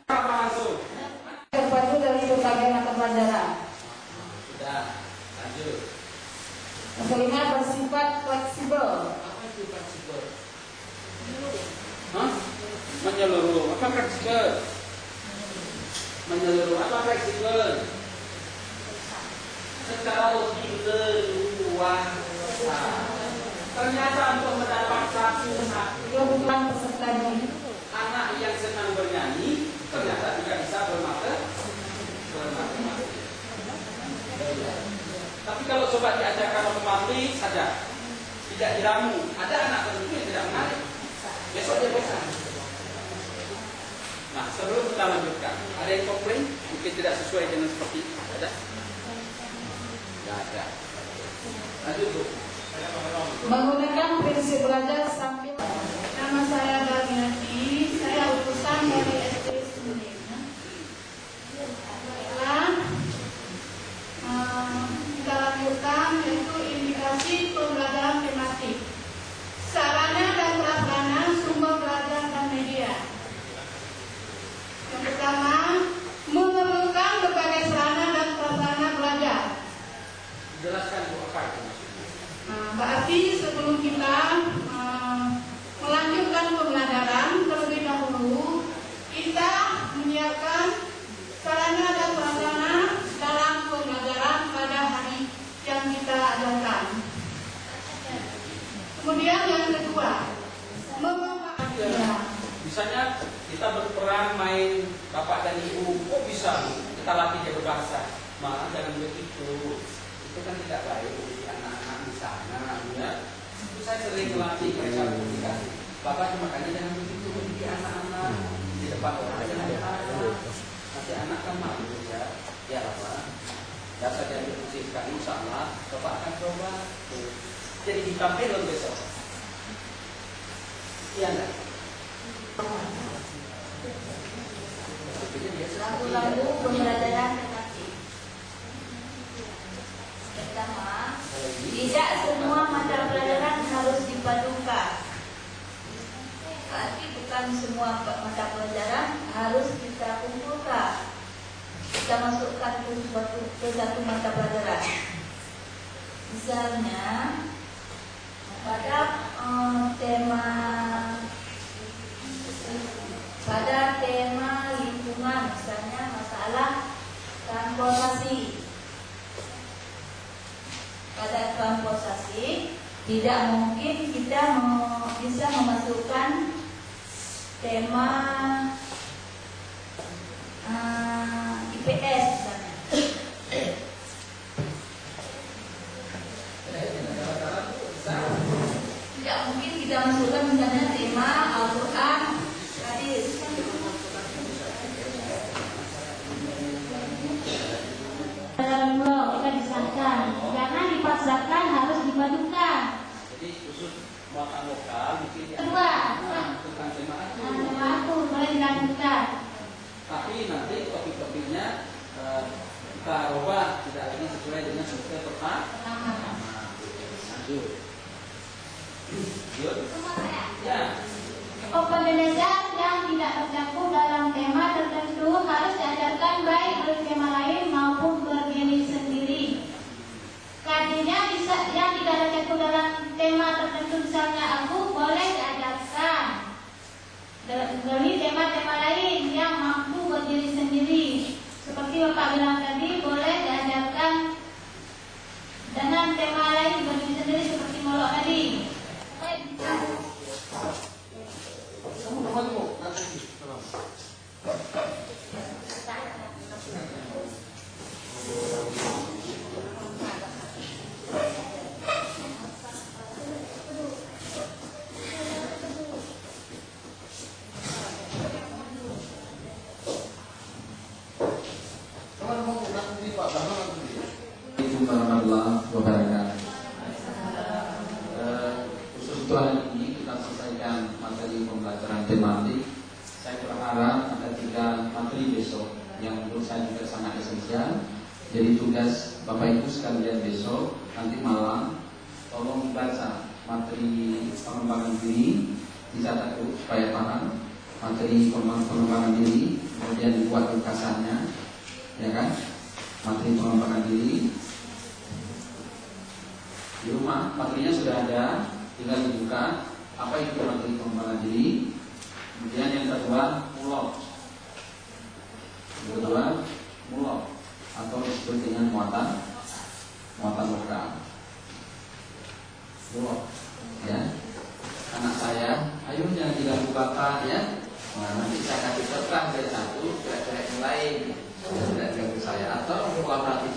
Masuk. Terpadu dari berbagai mata pelajaran. Sudah, lanjut. Yang kelima bersifat fleksibel. Apa itu fleksibel? Hah? Menyeluruh. Apa fleksibel? Menyeluruh. Apa fleksibel? Secara lebih leluasa. Ternyata untuk mendapat satu Kebutuhan peserta didik. anak yang senang bernyanyi ternyata tidak bisa bermatematika. Tapi kalau coba diajarkan otomatis saja, tidak diramu. Ada anak tertentu yang tidak menarik. Besok dia bosan. Nah, sebelum kita lanjutkan, ada yang komplain? Mungkin tidak sesuai dengan seperti itu. Ada? Tidak ada. Lanjut, Bu. Menggunakan prinsip belajar sambil. Nama saya Darminati, saya utusan dari SD Sumedang. Baiklah, kita lanjutkan yaitu indikasi pembelajaran tematik, sarana dan prasarana sumber belajar dan media. Yang pertama, memerlukan berbagai sarana dan prasarana belajar. Jelaskan Bu apa itu maksudnya. Berarti sebelum kita melanjutkan pembelajaran, terlebih dahulu kita menyiapkan sarana dan prasarana dalam pembelajaran pada hari yang kita ajarkan. Kemudian yang kedua, Misalnya kita berperan main bapak dan ibu, kok bisa kita latih dia berbahasa? Malah jangan begitu. Itu kan tidak baik bagi anak-anak di sana, ya. Itu saya sering melatih mereka komunikasi. Bapak cuma makanya jangan begitu bagi anak-anak di depan orang jangan berharap. Nanti anak kan malu ya. Ya apa? Dasar yang diputuskan, insya Allah Bapak akan coba. Tuh. Jadi ditampilkan besok. Iya enggak? Lagu-lagu pembelajaran tematik. Pertama, tidak semua mata pelajaran harus dipadukan. Berarti bukan semua mata pelajaran harus kita kumpulkan. Kita masukkan ke satu mata pelajaran. Misalnya pada tema lingkungan, misalnya masalah transportasi. Pada transportasi tidak mungkin kita bisa memasukkan tema IPS misalnya. Tidak mungkin kita masukkan misalnya tema Al-Quran, hadis. Dalam blog kita disahkan, jangan dipaksakan, harus dipadukan. Jadi khusus muatan lokal mungkin ya. Kedua, Tentang tema itu. tema aku boleh dilanjutkan. Tapi nanti topik-topiknya kita ubah tidak lagi sesuai dengan semester pertama. Lanjut. Lanjut. Ya. Pembelajaran yang tidak tercakup dalam tema tertentu harus diajarkan baik oleh tema lain maupun berdiri sendiri. Artinya yang tidak tercakup dalam tema tertentu, misalnya aku, boleh diajarkan dari tema-tema lain yang mampu berdiri sendiri. Seperti Bapak bilang tadi, boleh diajarkan dengan tema lain berdiri sendiri seperti molok tadi. Assalamualaikum warahmatullahi wabarakatuh. Khusus untuk hari ini kita selesaikan materi pembelajaran tematik. Saya berharap ada 3 materi besok yang menurut saya juga sangat esensial. Jadi tugas Bapak Ibu sekalian besok nanti malam tolong baca materi pengembangan diri, dicatat dulu supaya paham. materi pengembangan diri, kemudian dibuat ringkasannya, ya kan? Materi pengembangan diri di rumah, materinya sudah ada, tinggal dibuka apa itu materi pengembangan diri. Kemudian yang kedua, mulok. Yang kedua, mulok atau disebut dengan muatan lokal. Mulok, ya. Anak saya, ayo jangan diganggu bapak, ya. Nah, nanti saya kasih terang dari satu, kira-kira yang lain, tidak diganggu saya atau kolaboratif